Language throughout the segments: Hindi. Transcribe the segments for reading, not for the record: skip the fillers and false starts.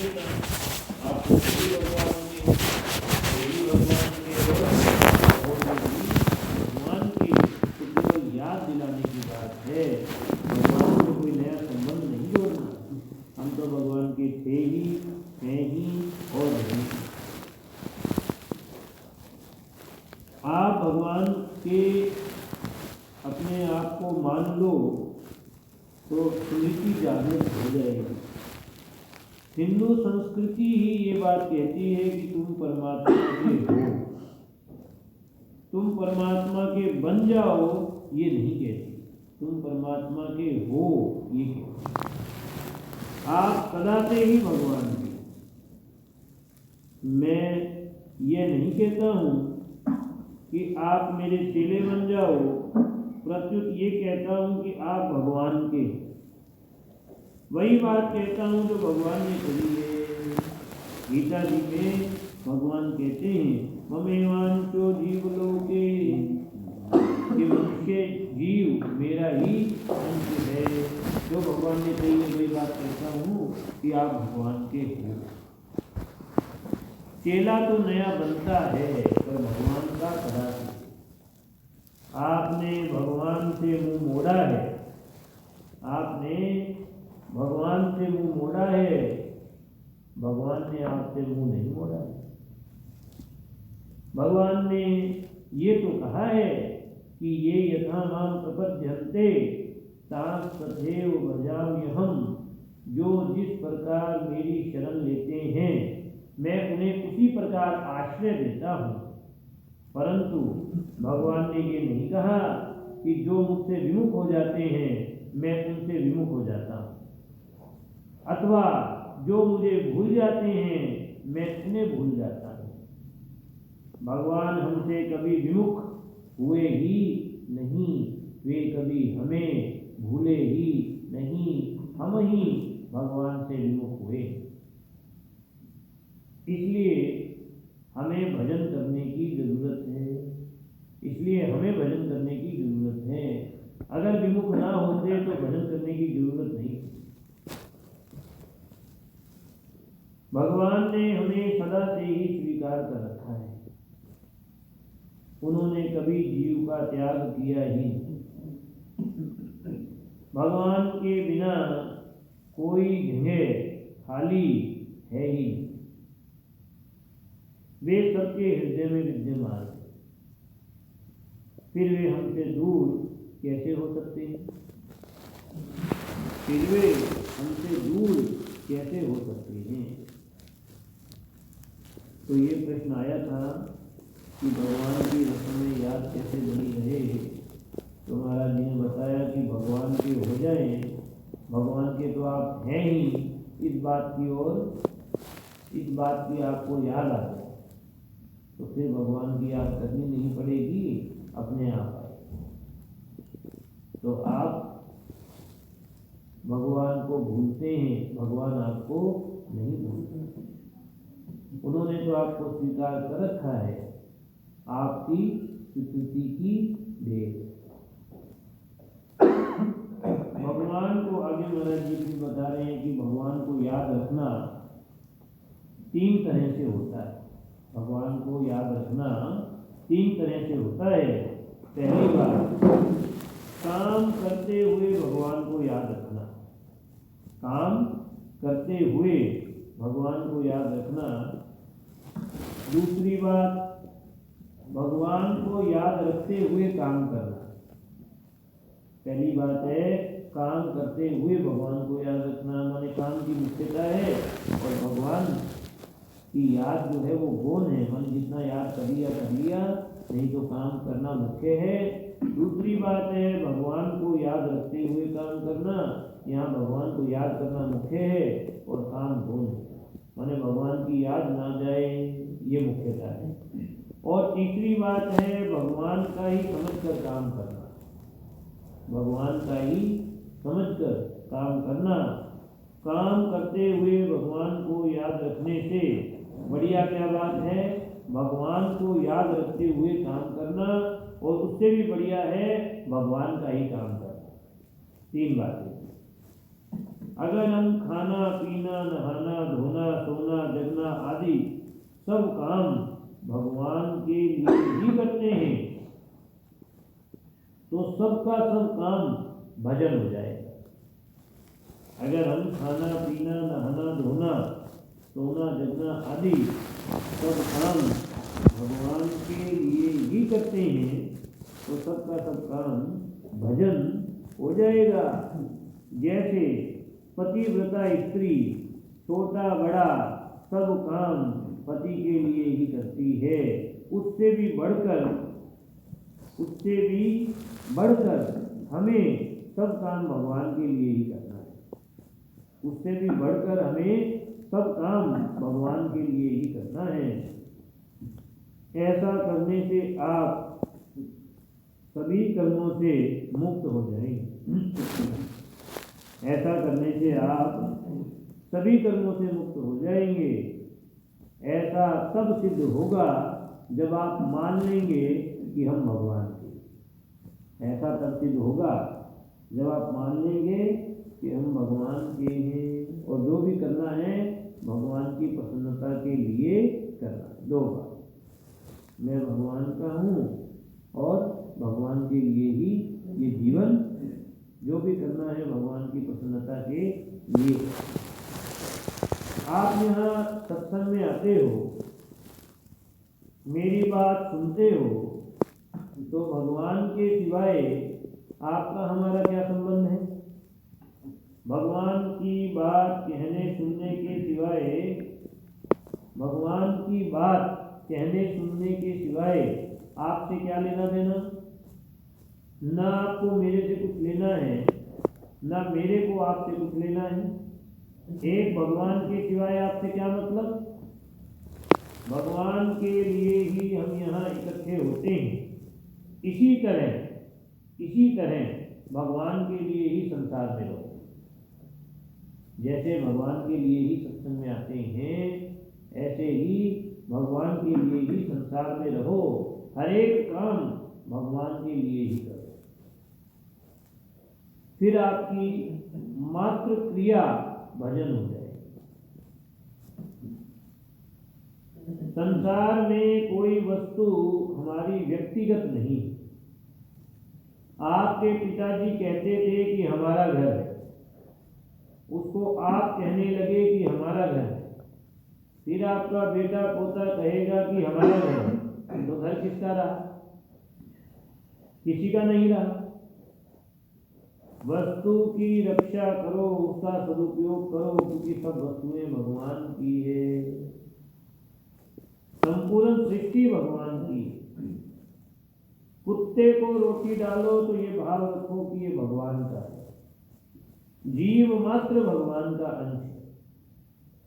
देता हूँ। आपको सभी भगवान होंगे, सभी भगवान के और भगवान की तो केवल याद दिलाने की बात है। भगवान से कोई नया संबंध नहीं जोड़ना। हम तो भगवान के थे ही, हैं ही और रहेंगे। आप भगवान के अपने आप को मान लो तो स्मृति जागृत हो जाएगी। हिंदू संस्कृति ही ये बात कहती है कि तुम परमात्मा के हो, तुम परमात्मा के बन जाओ ये नहीं कहती, तुम परमात्मा के हो ये कहती। आप सदा से ही भगवान के। मैं ये नहीं कहता हूँ कि आप मेरे चेले बन जाओ, प्रत्युत ये कहता हूँ कि आप भगवान के। वही बात कहता हूँ जो भगवान ने कही है। गीता जी में भगवान कहते हैं ममेवांशो जीवलोके, कि मनुष्य जीव मेरा ही अंश है। जो भगवान ने कही है वही बात कहता हूँ कि आप भगवान के हो। चेला तो नया बनता है पर भगवान का सदा से। आपने भगवान से मुंह मोड़ा है, आपने भगवान से मुंह मोड़ा है, भगवान ने आपसे मुंह नहीं मोड़ा है। भगवान ने ये तो कहा है कि ये यथा माम प्रपद्यन्ते तां तथैव भजाम्यहम्। जो जिस प्रकार मेरी शरण लेते हैं मैं उन्हें उसी प्रकार आश्रय देता हूँ। परंतु भगवान ने ये नहीं कहा कि जो मुझसे विमुख हो जाते हैं मैं उनसे विमुख हो जाता हूँ, अथवा जो मुझे भूल जाते हैं मैं उन्हें भूल जाता हूँ। भगवान हमसे कभी विमुख हुए ही नहीं, वे कभी हमें भूले ही नहीं, हम ही भगवान से विमुख हुए। इसलिए हमें भजन करने की जरूरत है, इसलिए हमें भजन करने की जरूरत है। अगर विमुख ना होते तो भजन करने की जरूरत नहीं। भगवान ने हमें सदा से ही स्वीकार कर रखा है। उन्होंने कभी जीव का त्याग किया ही नहीं। भगवान के बिना कोई जगह खाली है ही नहीं। वे सबके हृदय में विद्यमान है, फिर वे हमसे दूर कैसे हो सकते हैं? फिर वे हमसे दूर कैसे हो सकते हैं? तो ये प्रश्न आया था कि भगवान की रस्में याद कैसे बनी रहे। तो महाराज जी ने बताया कि भगवान के हो जाए, भगवान के तो आप हैं ही, इस बात की ओर, इस बात की आपको याद आ जाए तो फिर भगवान की याद करनी नहीं पड़ेगी, अपने आप आए। तो आप भगवान को भूलते हैं, भगवान आपको नहीं भूलते। उन्होंने तो आपको स्वीकार कर रखा है, आपकी स्वीकृति की देर। भगवान को आगे महाराज जी भी बता रहे हैं कि भगवान को याद रखना 3 तरह से होता है। भगवान को याद रखना 3 तरह से होता है। पहली बात, काम करते हुए भगवान को याद रखना। काम करते हुए भगवान को याद रखना। दूसरी बात, भगवान को याद रखते हुए काम करना। पहली बात है काम करते हुए भगवान को याद रखना, माने काम की मुख्यता है और भगवान की याद जो है वो गौण है, माने जितना याद कर लिया, नहीं तो काम करना मुख्य है। दूसरी बात है भगवान को याद रखते हुए काम करना, यहाँ भगवान को याद करना मुख्य है और काम गौण है, माने भगवान की याद ना जाए ये मुख्यता है। और तीसरी बात है भगवान का ही समझकर काम करना। भगवान का ही समझकर काम करना। काम करते हुए भगवान को याद रखने से बढ़िया क्या बात है, भगवान को याद रखते हुए काम करना, और उससे भी बढ़िया है भगवान का ही काम करना। 3 बातें। अगर हम खाना पीना नहाना धोना सब काम भगवान के लिए ही करते हैं तो सबका सब काम भजन हो जाएगा। अगर हम खाना पीना नहाना धोना सोना जगना आदि सब काम भगवान के लिए ही करते हैं तो सबका सब काम भजन हो जाएगा। जैसे पतिव्रता स्त्री छोटा बड़ा सब काम पति के लिए ही करती है, उससे भी बढ़कर हमें सब काम भगवान के लिए ही करना है। उससे भी बढ़कर हमें सब काम भगवान के लिए ही करना है। ऐसा करने से आप सभी कर्मों से मुक्त हो जाएंगे। ऐसा करने से आप सभी कर्मों से मुक्त हो जाएंगे। ऐसा तब सिद्ध होगा जब आप मान लेंगे कि हम भगवान के। ऐसा तब सिद्ध होगा जब आप मान लेंगे कि हम भगवान के हैं और जो भी करना है भगवान की प्रसन्नता के लिए करना है। दो बात, मैं भगवान का हूँ और भगवान के लिए ही ये जीवन जो भी करना है भगवान की प्रसन्नता के लिए। आप यहाँ सत्संग में आते हो, मेरी बात सुनते हो तो भगवान के सिवाय आपका हमारा क्या संबंध है? भगवान की बात कहने सुनने के सिवाय भगवान की बात कहने सुनने के सिवाय आपसे क्या लेना देना? ना आपको मेरे से कुछ लेना है ना मेरे को आपसे कुछ लेना है। एक भगवान के सिवाय आपसे क्या मतलब? भगवान के लिए ही हम यहाँ इकट्ठे होते हैं। इसी तरह भगवान के लिए ही संसार में रहो। जैसे भगवान के लिए ही सत्संग में आते हैं ऐसे ही भगवान के लिए ही संसार में रहो। हर एक काम भगवान के लिए ही करो। फिर आपकी मात्र क्रिया भजन हो जाएगी। संसार में कोई वस्तु हमारी व्यक्तिगत नहीं। आपके पिताजी कहते थे कि हमारा घर है, उसको आप कहने लगे कि हमारा घर है। फिर आपका बेटा पोता कहेगा कि हमारा घर है, तो घर किसका रहा? किसी का नहीं रहा। वस्तु की रक्षा करो, उसका सदुपयोग करो, क्योंकि सब वस्तुएं भगवान की है। संपूर्ण सृष्टि भगवान की है। कुत्ते को रोटी डालो तो ये भाव रखो कि ये भगवान का है। जीव मात्र भगवान का अंश है,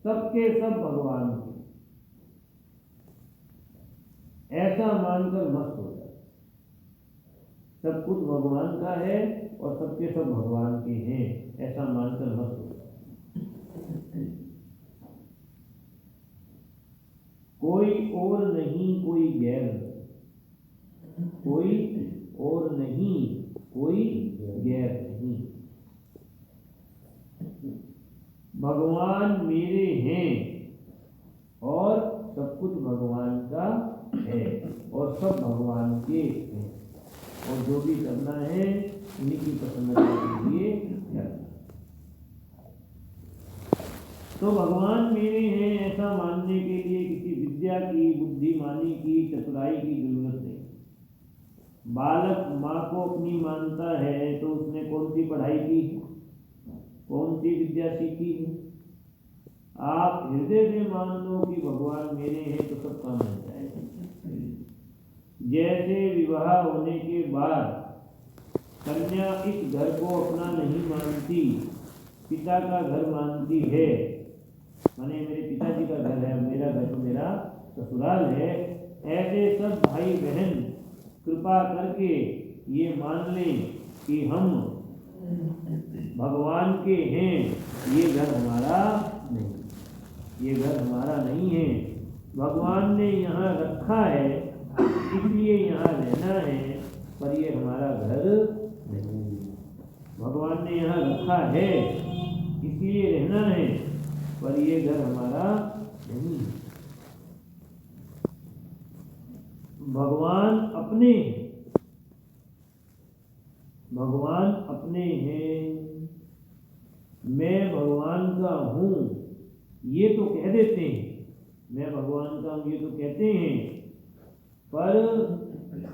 सबके सब भगवान के। ऐसा मानकर मस्त हो जाए। सब कुछ भगवान का है और सबके सब भगवान के हैं, ऐसा मानकर मस्त हो जाए। कोई और नहीं कोई गैर नहीं, कोई और नहीं कोई गैर नहीं। भगवान मेरे हैं और सब कुछ भगवान का है और सब भगवान के हैं। और जो भी करना है उन्हीं की प्रसन्नता के लिए करना। तो भगवान मेरे हैं ऐसा मानने के लिए किसी विद्या की, बुद्धिमानी की, चतुराई की जरूरत नहीं। बालक माँ को अपनी मानता है तो उसने कौन सी पढ़ाई की, कौन सी विद्या सीखी है? आप हृदय से मान लो कि भगवान मेरे हैं तो सब काम हो जाएगा। जैसे विवाह होने के बाद कन्या इस घर को अपना नहीं मानती, पिता का घर मानती है, माने मेरे पिताजी का घर है, मेरा घर तो मेरा ससुराल है। ऐसे सब भाई बहन कृपा करके ये मान लें कि हम भगवान के हैं, ये घर हमारा नहीं, ये घर हमारा नहीं है। भगवान ने यहाँ रखा है इसलिए यहाँ रहना है, पर ये हमारा घर नहीं। भगवान ने यहाँ रखा है इसलिए रहना है, पर ये घर हमारा नहीं। अपने हैं, भगवान अपने हैं। मैं भगवान का हूँ ये तो कह देते हैं, मैं भगवान का हूँ ये तो कहते हैं, पर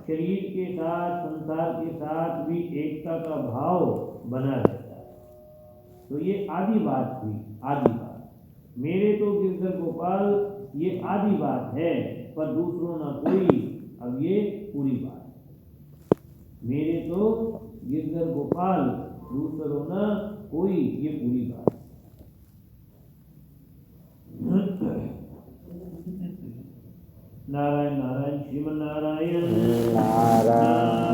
शरीर के साथ संसार के साथ भी एकता का भाव बना रहता है। तो ये आदि बात हुई, आदि बात। मेरे तो गिरधर गोपाल ये आदि बात है, पर दूसरों ना कोई, अब ये पूरी बात। मेरे तो गिरधर गोपाल दूसरों ना कोई, ये पूरी बात। नारायण नारायण श्रीमन्नारायण नारायण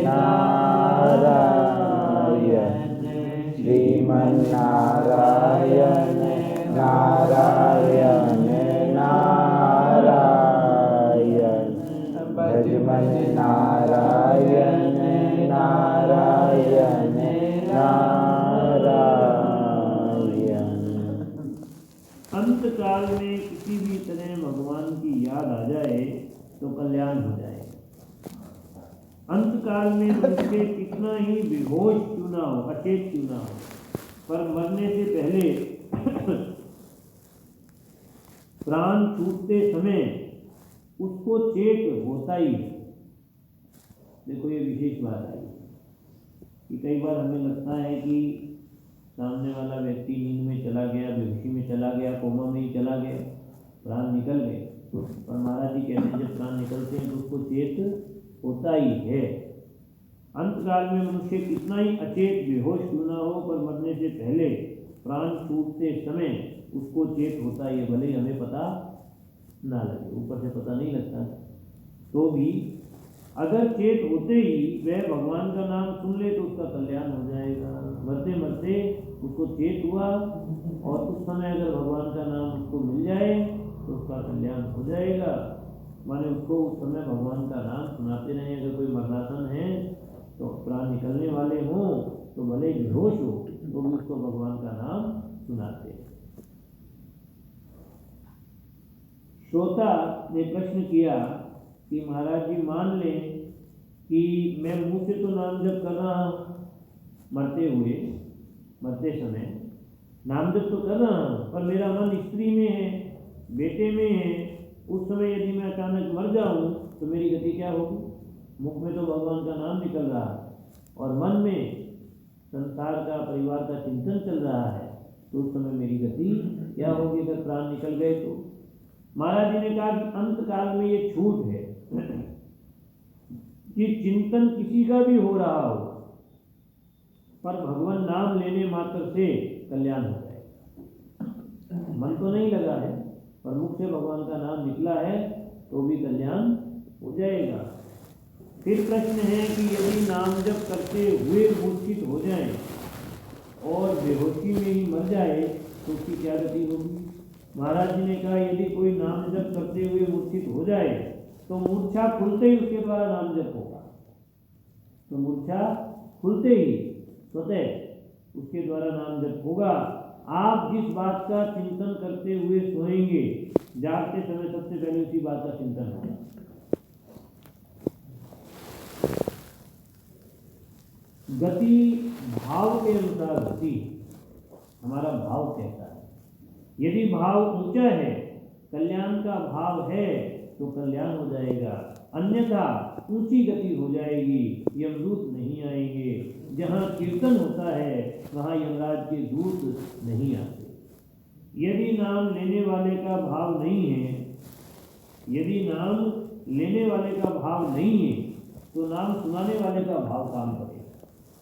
नारायण श्रीमन्नारायण नारायण नारायण भजमन नारायण नारायण नारायण। अंत काल में किसी भी तरह भगवान की याद आ जाए तो कल्याण हो जाए। अंत काल में मनुष्य कितना ही बेहोश क्यों ना हो, अचेत क्यों ना हो, पर मरने से पहले प्राण छूटते समय उसको चेत होता ही है। देखो ये विशेष बात है कि कई बार हमें लगता है कि सामने वाला व्यक्ति नींद में चला गया, बेहोशी में चला गया, कोमा में ही चला गया, प्राण निकल गए, पर महाराज जी कहते हैं जब प्राण निकलते हैं तो उसको चेत होता ही है। अंतकाल में मनुष्य कितना ही अचेत बेहोश क्यों ना हो, पर मरने से पहले प्राण छूटते समय उसको चेत होता ही है, भले ही हमें पता ना लगे, ऊपर से पता नहीं लगता तो भी अगर चेत होते ही वह भगवान का नाम सुन ले तो उसका कल्याण हो जाएगा। मरते मरते उसको चेत हुआ और उस समय अगर भगवान का नाम उसको मिल जाए तो उसका कल्याण हो जाएगा। माने उसको उस समय भगवान का नाम सुनाते रहें। अगर कोई मरणासन है तो प्राण निकलने वाले हों तो भले बेहोश हो तो भी उसको भगवान का नाम सुनाते हैं। श्रोता ने प्रश्न किया कि महाराज जी मान लें कि मैं मुंह से तो नाम जप कर रहा हूँ, मरते समय नाम जप तो कर रहा हूँ, पर मेरा मन स्त्री में है, बेटे में है, उस समय यदि मैं अचानक मर जाऊँ तो मेरी गति क्या होगी? मुख में तो भगवान का नाम निकल रहा है और मन में संसार का, परिवार का चिंतन चल रहा है, तो उस समय मेरी गति क्या होगी अगर प्राण निकल गए तो? महाराज जी ने कहा कि अंत काल में ये छूट है कि चिंतन किसी का भी हो रहा हो पर भगवान नाम लेने मात्र से कल्याण हो जाएगा। मन तो नहीं लगा है पर मुख से भगवान का नाम निकला है तो भी कल्याण हो जाएगा। फिर प्रश्न है कि यदि नाम जप करते हुए मूर्छित हो जाए और बेहोशी में ही मर जाए तो उसकी क्या गति होगी? महाराज जी ने कहा यदि कोई नाम जप करते हुए मूर्छित हो जाए तो मूर्छा खुलते ही उसके द्वारा नाम जप होगा। तो मूर्छा खुलते ही स्वतः उसके द्वारा नाम जप होगा। आप जिस बात का चिंतन करते हुए सोएंगे, जागते समय सबसे पहले उसी बात का चिंतन होगा। गति भाव के अनुसार होती है, हमारा भाव कहता है। यदि भाव ऊंचा है, कल्याण का भाव है तो कल्याण हो जाएगा, अन्यथा ऊंची गति हो जाएगी, यमदूत नहीं आएंगे। जहाँ कीर्तन होता है वहाँ यमराज के दूत नहीं आते। यदि नाम लेने वाले का भाव नहीं है, यदि नाम लेने वाले का भाव नहीं है तो नाम सुनाने वाले का भाव काम करेगा।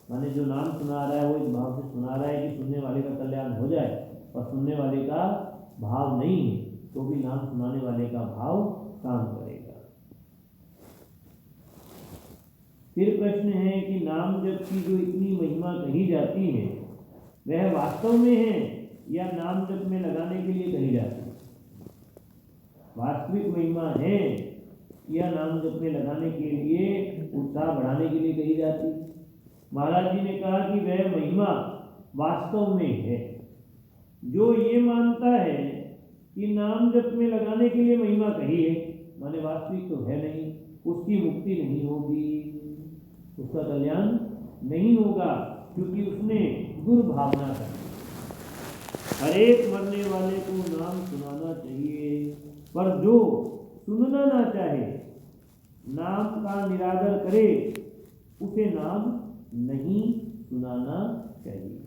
माने जो नाम सुना रहा है वो इस भाव से सुना रहा है कि सुनने वाले का कल्याण हो जाए, और सुनने वाले का भाव नहीं है तो भी नाम सुनाने वाले का भाव काम करेगा। फिर प्रश्न है कि नाम जप की जो इतनी महिमा कही जाती है वह वास्तव में है या नाम जप में लगाने के लिए कही जाती है? वास्तविक महिमा है या नाम जप में लगाने के लिए, उत्साह बढ़ाने के लिए कही जाती है? महाराज जी ने कहा कि वह महिमा वास्तव में है। जो ये मानता है कि नाम जप में लगाने के लिए महिमा कही है, माने वास्तविक तो है नहीं, उसकी मुक्ति नहीं होगी, उसका कल्याण नहीं होगा, क्योंकि उसने दुर्भावना कर। हर एक मरने वाले को नाम सुनाना चाहिए, पर जो सुनना ना चाहे, नाम का निरादर करे, उसे नाम नहीं सुनाना चाहिए।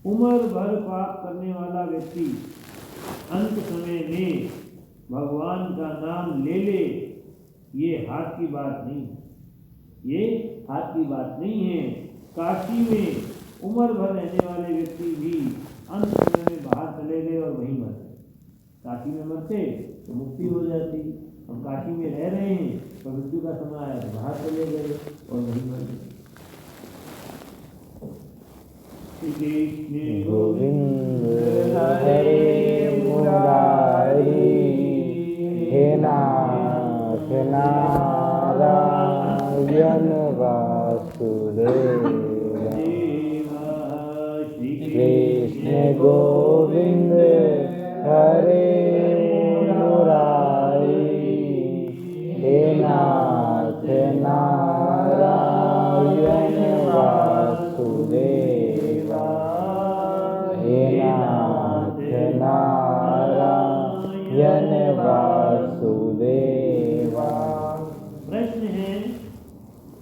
उम्र भर पाप करने वाला व्यक्ति अंत समय में भगवान का नाम ले ले, ये हाथ की बात नहीं, ये हाथ की बात नहीं है। काशी में उम्र भर रहने वाले व्यक्ति भी अंत समय में बाहर चले गए और वहीं मर गए। काशी में मरते तो मुक्ति हो जाती, हम काशी में रह रहे हैं तो मृत्यु का समय आया तो बाहर चले गए और वहीं मर गए। कृष्ण गोविंद हरे मुरारी, हे नाथ नारायण वासुदेव। कृष्ण गोविंद हरे मुरारी, हे नाथ नारायण वासुदेव। हे नाथ नारायण वासुदेवा। प्रश्न है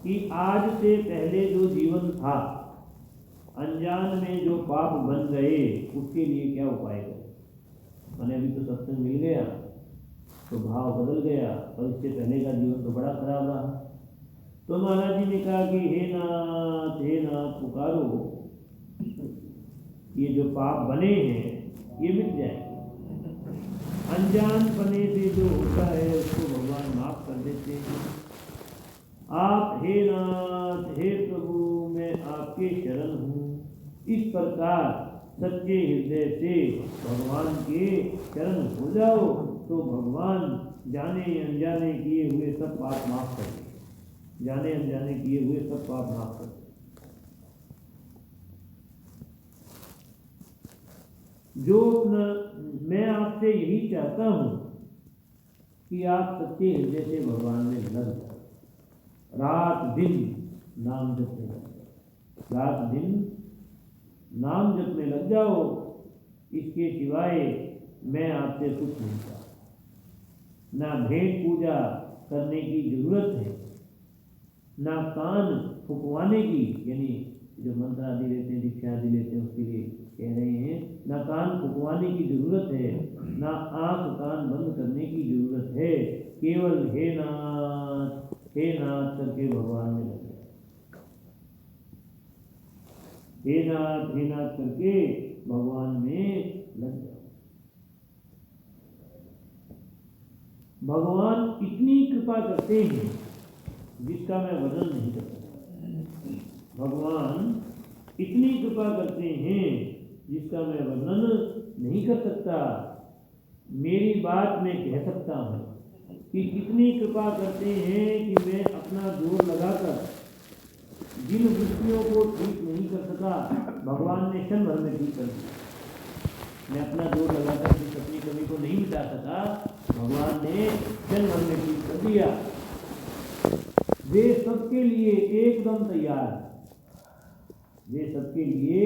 कि आज से पहले जो जीवन था, अनजान में जो पाप बन गए, उसके लिए क्या उपाय करें? मैंने अभी तो सत्संग मिल गया तो भाव बदल गया, और इससे पहले का जीवन तो बड़ा खराब रहा। तो महाराज जी ने कहा कि हे नाथ पुकारो, ये जो पाप बने हैं ये मिट जाएंगे। अनजान पने से जो होता है उसको भगवान माफ कर देते हैं। आप हे नाथ, हे प्रभु, मैं आपके शरण हूँ, इस प्रकार सच्चे हृदय से भगवान के शरण हो जाओ तो भगवान जाने अनजाने किए हुए सब पाप माफ कर दें। जाने अनजाने किए हुए सब पाप माफ कर दें। जो मैं आपसे यही चाहता हूँ कि आप सच्चे हृदय से भगवान में लग जाओ, रात दिन नाम जप में लग जाओ, रात दिन नाम जप में लग जाओ। इसके सिवाय मैं आपसे कुछ नहीं चाहता। ना भेंट पूजा करने की जरूरत है, ना कान फुकवाने की, यानी जो मंत्र आदि लेते हैं, दीक्षा आदि लेते हैं, उसके लिए कह रहे हैं, ना कान फुकवाने की जरूरत है, ना आंख कान बंद करने की जरूरत है। केवल हे नाथ करके भगवान में लग जाए। हे नाथ करके भगवान में लग जाओ। भगवान इतनी कृपा करते हैं जिसका मैं वर्णन नहीं कर सकता। भगवान इतनी कृपा करते हैं जिसका मैं वर्णन नहीं कर सकता। मेरी बात मैं कह सकता हूँ कि कितनी कृपा करते हैं कि मैं अपना जोर लगाकर जिन वृत्तियों को ठीक नहीं कर सका, भगवान ने क्षण भर में ठीक कर दिया। मैं अपना जोर लगाकर जिस अपनी कमी को नहीं मिटा सका, भगवान ने क्षण भर में ठीक कर दिया। वे सबके लिए एकदम तैयार, वे सबके लिए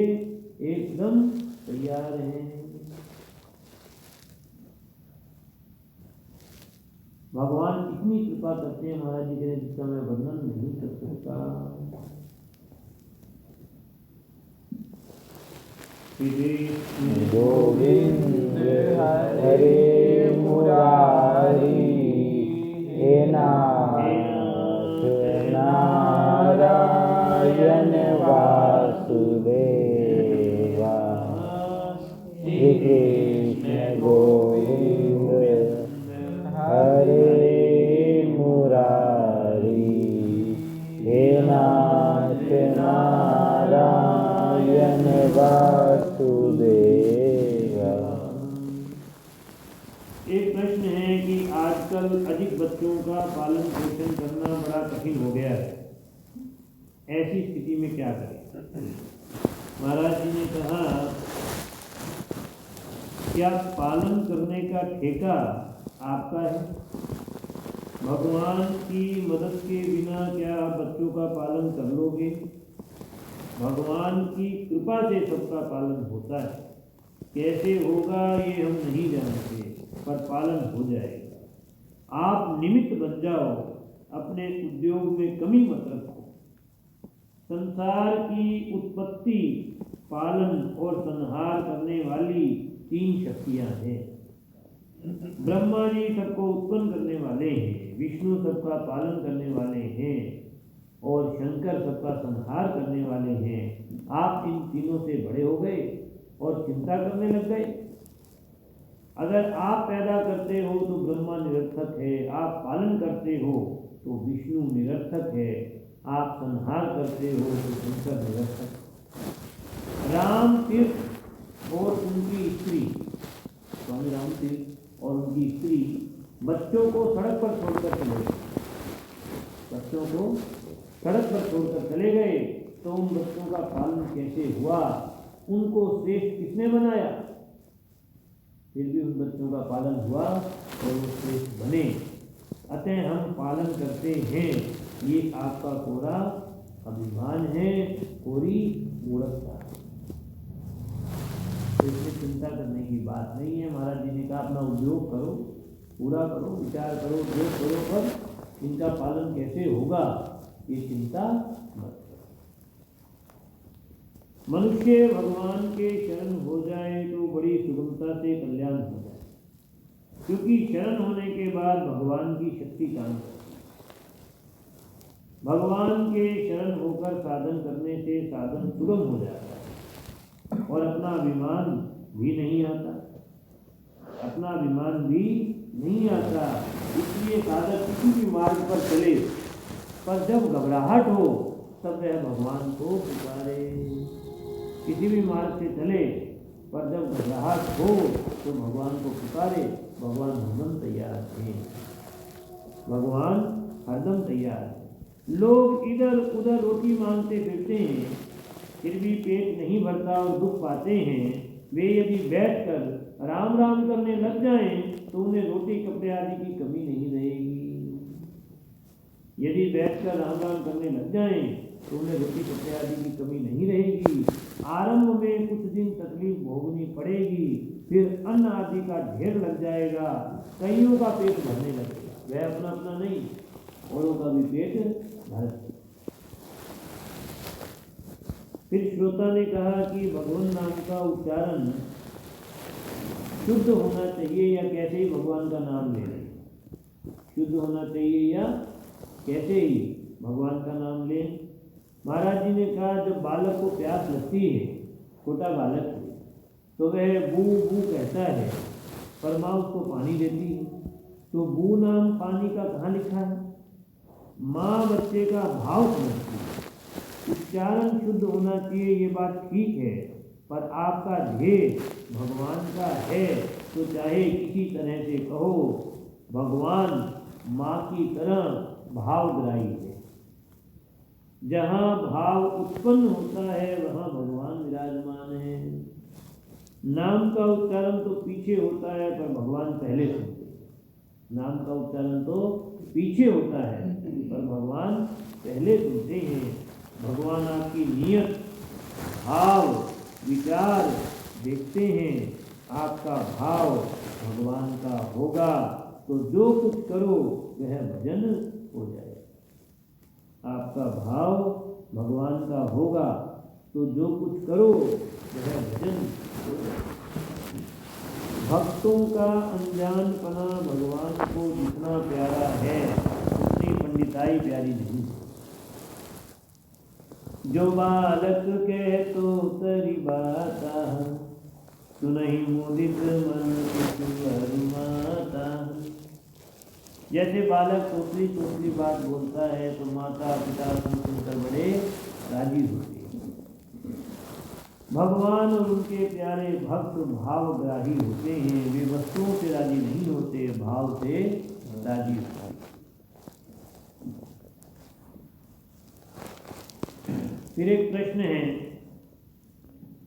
एकदम तैयार हैं। भगवान इतनी कृपा करते हैं महाराज जी कह रहे जिसका मैं वर्णन नहीं कर सकता। गोविंद हरे मुरारी, हे नाथ नारायण वासुदेवा। श्री कृष्ण गोविंद हरे मुरारी, हे नाथ नारायण वासुदेवा। एक प्रश्न है कि आजकल अधिक बच्चों का पालन पोषण करना बड़ा कठिन हो गया है, ऐसी स्थिति में क्या करें? महाराज जी ने कहा क्या पालन करने का ठेका आपका है? भगवान की मदद के बिना क्या आप बच्चों का पालन कर लोगे? भगवान की कृपा से सबका पालन होता है। कैसे होगा ये हम नहीं जानते, पर पालन हो जाएगा। आप निमित्त बन जाओ, अपने उद्योग में कमी मत रखो। संसार की उत्पत्ति, पालन और संहार करने वाली 3 शक्तियां हैं। ब्रह्मा जी सबको उत्पन्न करने वाले हैं, विष्णु सबका पालन करने वाले हैं और शंकर सबका संहार करने वाले हैं। आप इन तीनों से बड़े हो गए और चिंता करने लग गए। अगर आप पैदा करते हो तो ब्रह्मा निरर्थक है, आप पालन करते हो तो विष्णु निरर्थक है, आप संहार करते हो तो शंकर निरर्थक है। राम तीर्थ और उनकी स्त्री, स्वामी राम तीर्थ और उनकी स्त्री बच्चों को सड़क पर छोड़कर चले गए। बच्चों को सड़क पर छोड़कर चले गए तो उन बच्चों का पालन कैसे हुआ? उनको श्रेष्ठ किसने बनाया? फिर भी उन बच्चों का पालन हुआ और वो श्रेष्ठ बने। अतः हम पालन करते हैं, ये आपका कोरा अभिमान है, कोरी मूढ़ता है। इसमें चिंता करने की बात नहीं है। महाराज जी ने कहा अपना उद्योग करो, पूरा करो, विचार करो, उद्योग करो, पर इनका पालन कैसे होगा ये चिंता मत करो। मनुष्य भगवान के शरण हो जाए तो बड़ी सुगमता से कल्याण हो जाए, क्योंकि शरण होने के बाद भगवान की शक्ति काम करती है। भगवान के शरण होकर साधन करने से साधन सुगम हो जाता है और अपना अभिमान भी नहीं आता, अपना अभिमान भी नहीं आता। इसलिए साधक किसी भी मार्ग पर चले, पर जब घबराहट हो तब वह भगवान को पुकारे। किसी भी मार्ग से चले, पर जब घबराहट हो तो भगवान को पुकारे। भगवान हरदम तैयार हैं, भगवान हरदम तैयार है। लोग इधर उधर रोटी मांगते फिरते हैं, फिर भी पेट नहीं भरता और दुख पाते हैं। वे यदि बैठकर राम राम करने लग जाएं तो उन्हें रोटी कपड़े आदि की कमी नहीं रहेगी। यदि बैठकर राम राम करने लग जाएं तो उन्हें रोटी कपड़े आदि की कमी नहीं रहेगी। आरंभ में कुछ दिन तकलीफ भोगनी पड़ेगी, फिर अन्न आदि का ढेर लग जाएगा, कईयों का पेट भरने लगेगा। वह अपना अपना नहीं, औरों का भी पेट भर। फिर श्रोता ने कहा कि भगवान नाम का उच्चारण शुद्ध होना चाहिए या कैसे ही भगवान का नाम ले रहे? शुद्ध होना चाहिए या कैसे ही भगवान का नाम ले? महाराज जी ने कहा जब बालक को प्यास लगती है, छोटा बालक है, तो वह बू बू कहता है, पर माँ उसको पानी देती है। तो बू नाम पानी का कहाँ लिखा है? माँ बच्चे का भाव समझती है। उच्चारण शुद्ध होना चाहिए, ये बात ठीक है, पर आपका ध्येय भगवान का है तो चाहे किसी तरह से कहो, भगवान माँ की तरह भावग्राही है। जहाँ भाव उत्पन्न होता है वहाँ भगवान विराजमान है। नाम का उच्चारण तो पीछे होता है पर भगवान पहले सुनते हैं। नाम का उच्चारण तो पीछे होता है पर भगवान पहले सुनते हैं। भगवान आपकी नियत, भाव, विचार देखते हैं। आपका भाव भगवान का होगा तो जो कुछ करो वह भजन हो जाए। आपका भाव भगवान का होगा तो जो कुछ करो वह भजन हो जाए। भक्तों का अनजानपना भगवान को जितना प्यारा है उतनी पंडिताई प्यारी नहीं। जो बालक कह तो तरी बाता, सुनहि मुदित मन माता। जैसे बालक सोचली सोचली बात बोलता है तो माता पिता सुनकर बड़े राजी होते हैं। भगवान और उनके प्यारे भक्त भावग्राही होते हैं। वे वस्तुओं से राजी नहीं होते, भाव से राजी होते हैं। फिर एक प्रश्न है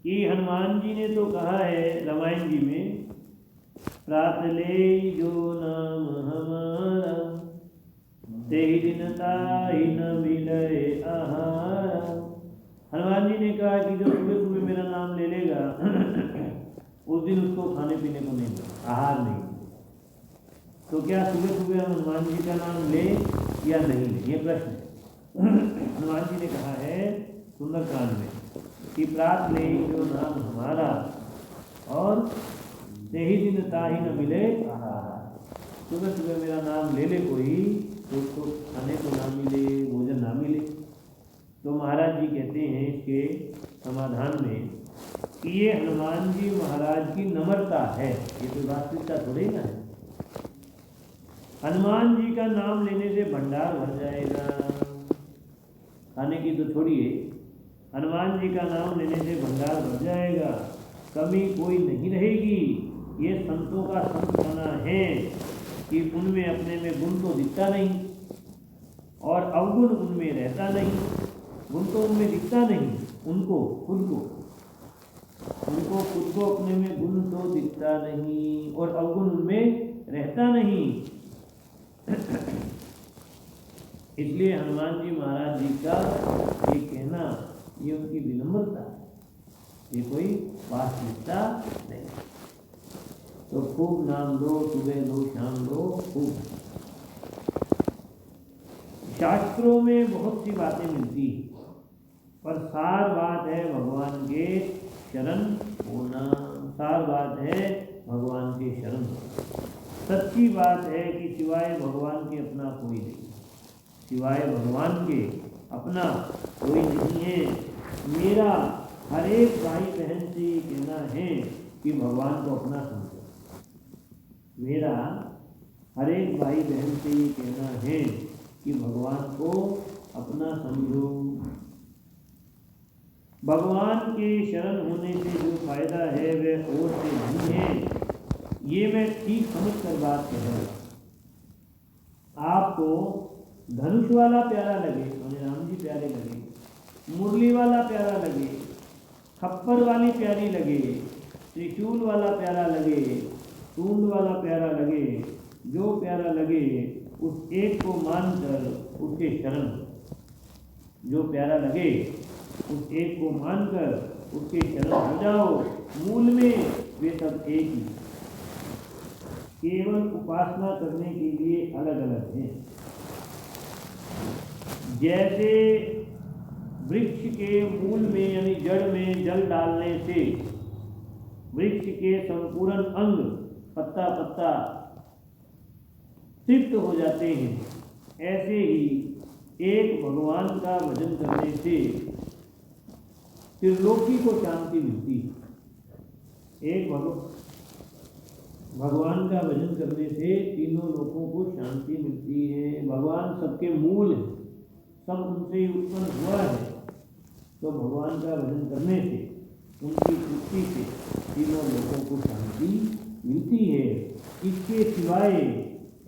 कि हनुमान जी ने तो कहा है रामायण जी में, प्रात ले जो नाम हमारा, ते ही दिन ताहि न मिले आहार। हनुमान जी ने कहा कि जो सुबह सुबह मेरा नाम ले लेगा उस दिन उसको खाने पीने को नहीं मिलेगा, आहार नहीं। तो क्या सुबह सुबह हम हनुमान जी का नाम ले या नहीं ले, ये प्रश्न है। हनुमान जी ने कहा है सुंदरकांड में कि प्रात ले जो नाम हमारा और ते ही दिन ताहि न मिले आहार। सुबह सुबह मेरा नाम ले ले कोई तो उसको खाने को ना मिले, भोजन ना मिले। तो महाराज जी कहते हैं इसके समाधान में कि ये हनुमान जी महाराज की नम्रता है, ये तो वास्तविकता थोड़ी ना है। हनुमान जी का नाम लेने से भंडार भर जाएगा, खाने की तो छोड़िए, हनुमान जी का नाम लेने से भंडार भर जाएगा, कमी कोई नहीं रहेगी। ये संतों का संत बना है कि उनमें अपने में गुण तो दिखता नहीं और अवगुण उनमें रहता नहीं। गुण तो उनमें दिखता नहीं, उनको खुद को अपने में गुण तो दिखता नहीं और अवगुण उनमें रहता नहीं। इसलिए हनुमान जी महाराज जी का ये कहना ये उनकी विनम्रता है, ये कोई वास्तविकता नहीं। तो खूब नाम लो, सुबह लो, शाम लो, खूब। शास्त्रों में बहुत सी बातें मिलती हैं पर सार बात है भगवान के शरण होना, सार बात है भगवान के शरण होना। सच्ची बात है कि सिवाय भगवान के अपना कोई नहीं, सिवाय भगवान के अपना कोई नहीं है। मेरा हर एक भाई बहन से ये कहना है कि भगवान को अपना समझो। मेरा हर एक भाई बहन से ये कहना है कि भगवान को अपना समझो। भगवान के शरण होने से जो फायदा है वह और से नहीं है। ये मैं ठीक समझ कर बात कह रहा हूँ। आपको धनुष वाला प्यारा लगे, माने राम जी प्यारे लगे, मुरली वाला प्यारा लगे, खप्पर वाली प्यारी लगे, त्रिशूल वाला प्यारा लगे, सूंड वाला प्यारा लगे, जो प्यारा लगे उस एक को मानकर उसके शरण हो। जो प्यारा लगे उस एक को मानकर उसके शरण हो जाओ। मूल में वे सब एक ही, केवल उपासना करने के लिए अलग अलग हैं। जैसे वृक्ष के मूल में यानी जड़ में जल डालने से वृक्ष के संपूर्ण अंग पत्ता पत्ता तृप्त हो जाते हैं, ऐसे ही एक भगवान का भजन करने से त्रिलोकी को शांति मिलती है। एक भगवान का भजन करने से तीनों लोगों को शांति मिलती है। भगवान सबके मूल है, सब उनसे ही उत्पन्न हुआ है। तो भगवान का भजन करने से उनकी तृप्ति से तीनों लोगों को शांति मिलती है। इसके सिवाय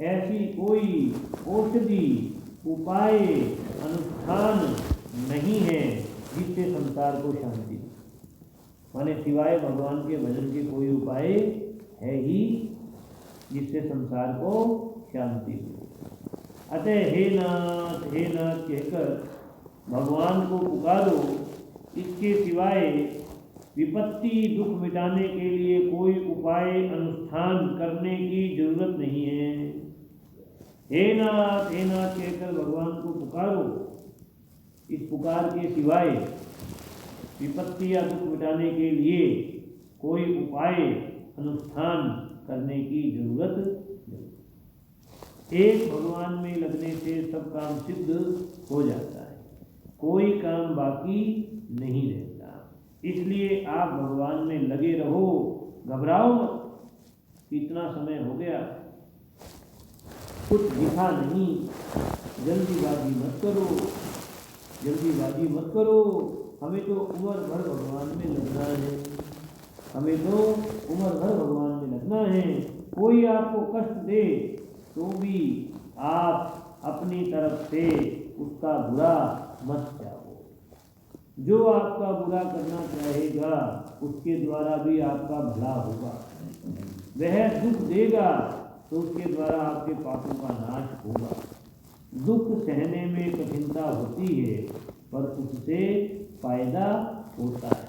ऐसी कोई औषधि उपाय अनुष्ठान नहीं है जिससे संसार को शांति, माने सिवाय भगवान के भजन के कोई उपाय है ही जिससे संसार को शांति हो। अतः हे नाथ कहकर भगवान को पुकारो। इसके सिवाय विपत्ति दुख मिटाने के लिए कोई उपाय अनुष्ठान करने की जरूरत नहीं है। हे नाथ कहकर भगवान को पुकारो। इस पुकार के सिवाय विपत्ति या दुख मिटाने के लिए कोई उपाय अनुष्ठान करने की जरूरत नहीं। एक भगवान में लगने से सब काम सिद्ध हो जाता है, कोई काम बाकी नहीं रहता। इसलिए आप भगवान में लगे रहो, घबराओ मत। इतना समय हो गया, कुछ दिखा नहीं, जल्दीबाजी मत करो। हमें तो उम्र भर भगवान में लगना है, कोई आपको कष्ट दे तो भी आप अपनी तरफ से उसका बुरा मत चाहो। जो आपका बुरा करना चाहेगा उसके द्वारा भी आपका भला होगा। वह दुख देगा तो उसके द्वारा आपके पापों का नाश होगा। दुख सहने में कठिनता होती है पर उससे फायदा होता है।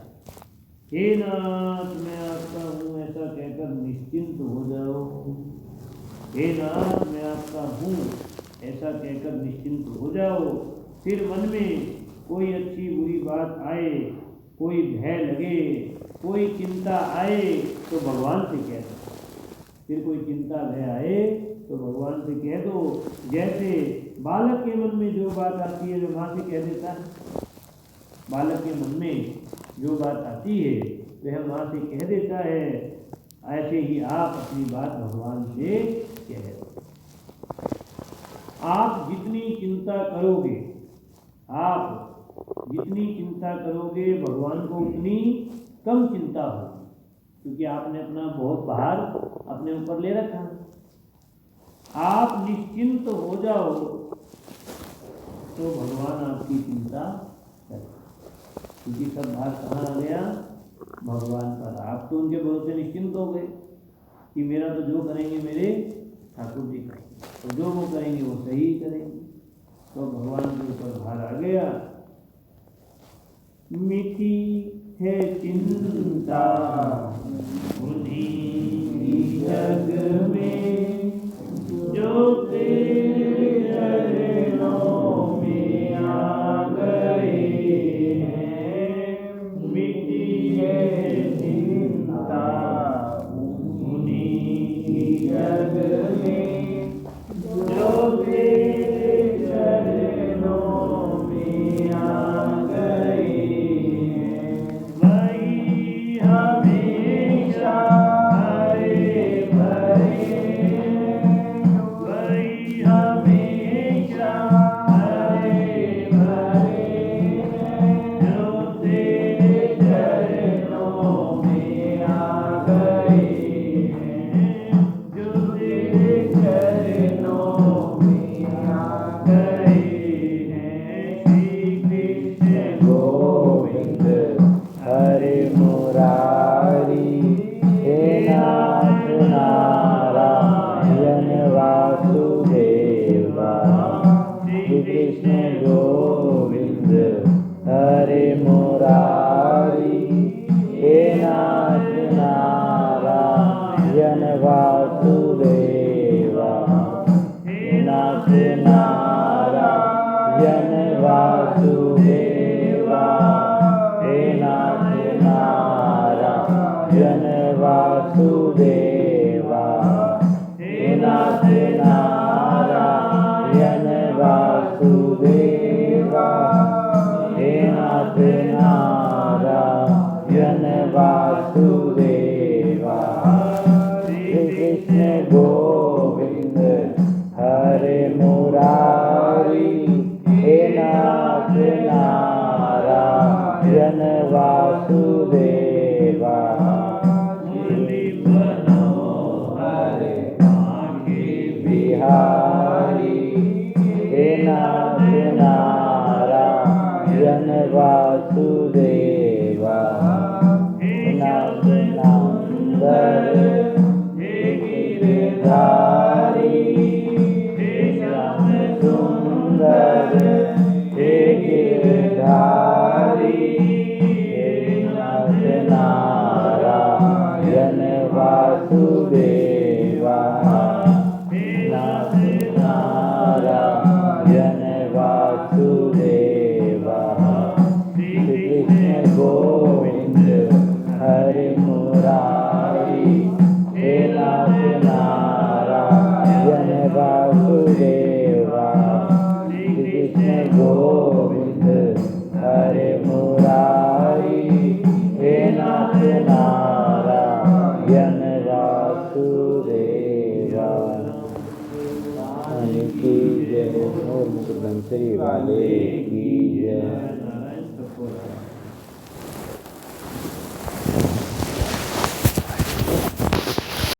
हे नाथ मैं आपका हूँ ऐसा कहकर निश्चिंत हो जाओ। हे नाथ मैं आपका हूँ ऐसा कहकर निश्चिंत हो जाओ। फिर मन में कोई अच्छी बुरी बात आए, कोई भय लगे, कोई चिंता आए तो भगवान से कह दो। फिर कोई चिंता भय आए तो भगवान से कह दो। जैसे बालक के मन में जो बात आती है वह माँ से कह देता है। बालक के मन में जो बात आती है वह माँ से कह देता है, ऐसे ही आप अपनी बात भगवान से कह दो। आप जितनी चिंता करोगे, आप जितनी चिंता करोगे भगवान को उतनी कम चिंता होगी, क्योंकि आपने अपना बहुत भार अपने ऊपर ले रखा है। आप निश्चिंत हो जाओ तो भगवान आपकी चिंता करें, क्योंकि सब भार कहाँ आ गया? भगवान पर। आप तो उनके भरोसे निश्चिंत हो गए कि मेरा तो जो करेंगे मेरे ठाकुर जी करेंगे, तो जो वो करेंगे वो सही करेंगे। तो भगवान के ऊपर भार आ गया। मिटी है चिंता उन्हीं जग में जो तेरे चरणों में आ गए हैं। मिटी है चिंता उन्हीं जग में जो तेरे चरणों में आ गए हैं। वही हमेशा हरे भरे, वही हमेशा हरे भरे, जो तेरे चरणों में आ गए हैं, जो तेरे चरणों में आ गए हैं। श्री कृष्ण गोविंद हरे मुरारी, हे नाथ नारायण वासुदेवा। श्री कृष्ण गोविंद हरे मुरारी, हे नाथ नारायण वासुदेवा। हे नाथ नारायण वासुदेवा, हे नाथ नारायण वासुदेवा, हे नाथ नारायण वासुदेवा, हे नाथ नारायण वासुदेवा। श्री कृष्ण गोविंद हरे मुरारी, हे नाथ नारायण वासुदेवा। मुरली मनोहर आगे बिहारी, हे नाथ नारायण वासुदेवा। हे नाथ नंदन हे गिरधारी, हे श्याम सुंदर हे गिरधारी, हे नाथ नारायण वासुदेवा। हे नाथ नारायण वासुदेवा। श्री कृष्ण गोविंद हरे मुरारी, हे नाथ नारायण वासुदेवा। श्री कृष्ण गोविंद हरे मुरारी, हे नाथ नारायण वासुदेवा। की जय। और मुकुट धंसरी वाले की जय।